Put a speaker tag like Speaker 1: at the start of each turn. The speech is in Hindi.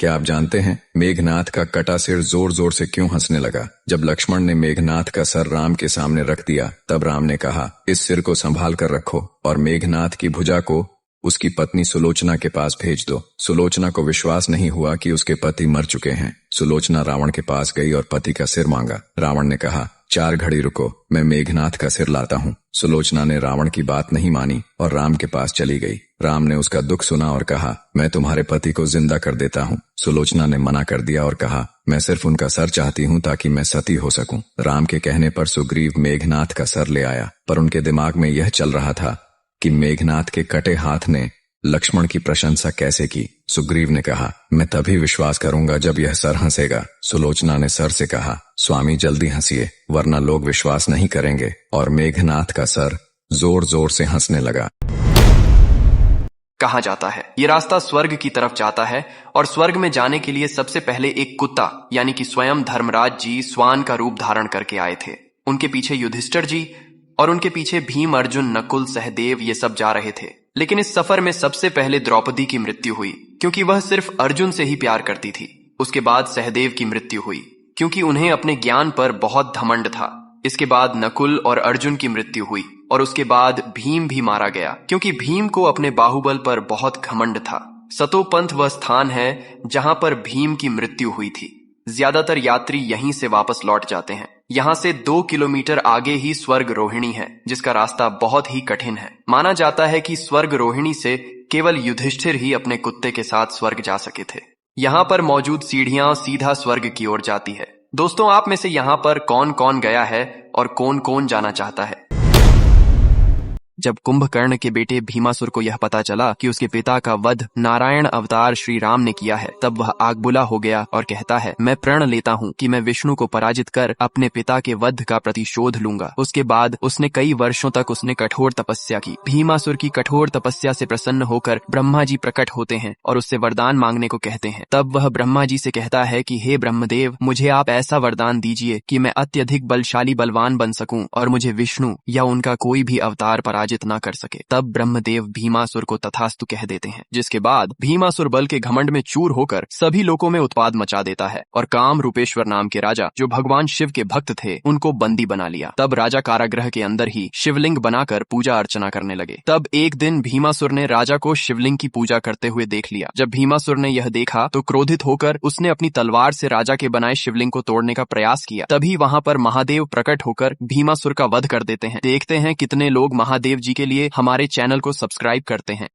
Speaker 1: क्या आप जानते हैं मेघनाथ का कटा सिर जोर जोर से क्यों हंसने लगा? जब लक्ष्मण ने मेघनाथ का सर राम के सामने रख दिया तब राम ने कहा, इस सिर को संभाल कर रखो और मेघनाथ की भुजा को उसकी पत्नी सुलोचना के पास भेज दो। सुलोचना को विश्वास नहीं हुआ कि उसके पति मर चुके हैं। सुलोचना रावण के पास गई और पति का सिर मांगा। रावण ने कहा, 4 घड़ी रुको, मैं मेघनाथ का सिर लाता हूँ। सुलोचना ने रावण की बात नहीं मानी और राम के पास चली गई। राम ने उसका दुख सुना और कहा, मैं तुम्हारे पति को जिंदा कर देता हूँ। सुलोचना ने मना कर दिया और कहा, मैं सिर्फ उनका सर चाहती हूँ ताकि मैं सती हो सकूं। राम के कहने पर सुग्रीव मेघनाथ का सर ले आया, पर उनके दिमाग में यह चल रहा था कि मेघनाथ के कटे हाथ ने लक्ष्मण की प्रशंसा कैसे की। सुग्रीव ने कहा, मैं तभी विश्वास करूंगा जब यह सर हंसेगा। सुलोचना ने सर से कहा, स्वामी जल्दी हंसिए वरना लोग विश्वास नहीं करेंगे। और मेघनाथ का सर जोर जोर से हंसने लगा।
Speaker 2: कहा जाता है ये रास्ता स्वर्ग की तरफ जाता है और स्वर्ग में जाने के लिए सबसे पहले एक कुत्ता यानी कि स्वयं धर्मराज जी स्वान का रूप धारण करके आए थे। उनके पीछे युधिष्ठिर जी और उनके पीछे भीम, अर्जुन, नकुल, सहदेव ये सब जा रहे थे। लेकिन इस सफर में सबसे पहले द्रौपदी की मृत्यु हुई क्योंकि वह सिर्फ अर्जुन से ही प्यार करती थी। उसके बाद सहदेव की मृत्यु हुई क्योंकि उन्हें अपने ज्ञान पर बहुत घमंड था। इसके बाद नकुल और अर्जुन की मृत्यु हुई और उसके बाद भीम भी मारा गया क्योंकि भीम को अपने बाहुबल पर बहुत घमंड था। सतोपंथ वह स्थान है जहां पर भीम की मृत्यु हुई थी। ज्यादातर यात्री यहीं से वापस लौट जाते हैं। यहाँ से 2 किलोमीटर आगे ही स्वर्ग रोहिणी है जिसका रास्ता बहुत ही कठिन है। माना जाता है कि स्वर्ग रोहिणी से केवल युधिष्ठिर ही अपने कुत्ते के साथ स्वर्ग जा सके थे। यहाँ पर मौजूद सीढ़ियां सीधा स्वर्ग की ओर जाती है। दोस्तों, आप में से यहाँ पर कौन कौन गया है और कौन कौन जाना चाहता है? जब कुंभकर्ण के बेटे भीमासुर को यह पता चला कि उसके पिता का वध नारायण अवतार श्री राम ने किया है, तब वह आगबुला हो गया और कहता है, मैं प्रण लेता हूँ कि मैं विष्णु को पराजित कर अपने पिता के वध का प्रतिशोध लूंगा। उसके बाद उसने कई वर्षों तक उसने कठोर तपस्या की। भीमासुर की कठोर तपस्या से प्रसन्न होकर ब्रह्मा जी प्रकट होते हैं और उससे वरदान मांगने को कहते हैं। तब वह ब्रह्मा जी से कहता है कि हे ब्रह्मदेव, मुझे आप ऐसा वरदान दीजिए कि मैं अत्यधिक बलशाली बलवान बन सकूं और मुझे विष्णु या उनका कोई भी अवतार पराजित ना कर सके। तब ब्रह्मदेव भीमासुर को तथास्तु कह देते हैं, जिसके बाद भीमासुर बल के घमंड में चूर होकर सभी लोगों में उत्पाद मचा देता है और काम रूपेश्वर नाम के राजा जो भगवान शिव के भक्त थे उनको बंदी बना लिया। तब राजा कारागृह के अंदर ही शिवलिंग बनाकर पूजा अर्चना करने लगे। तब एक दिन भीमासुर ने राजा को शिवलिंग की पूजा करते हुए देख लिया। जब भीमासुर ने यह देखा तो क्रोधित होकर उसने अपनी तलवार से राजा के बनाए शिवलिंग को तोड़ने का प्रयास किया। तभी वहां पर महादेव प्रकट होकर भीमासुर का वध कर देते हैं। देखते हैं कितने लोग महादेव जी के लिए हमारे चैनल को सब्सक्राइब करते हैं।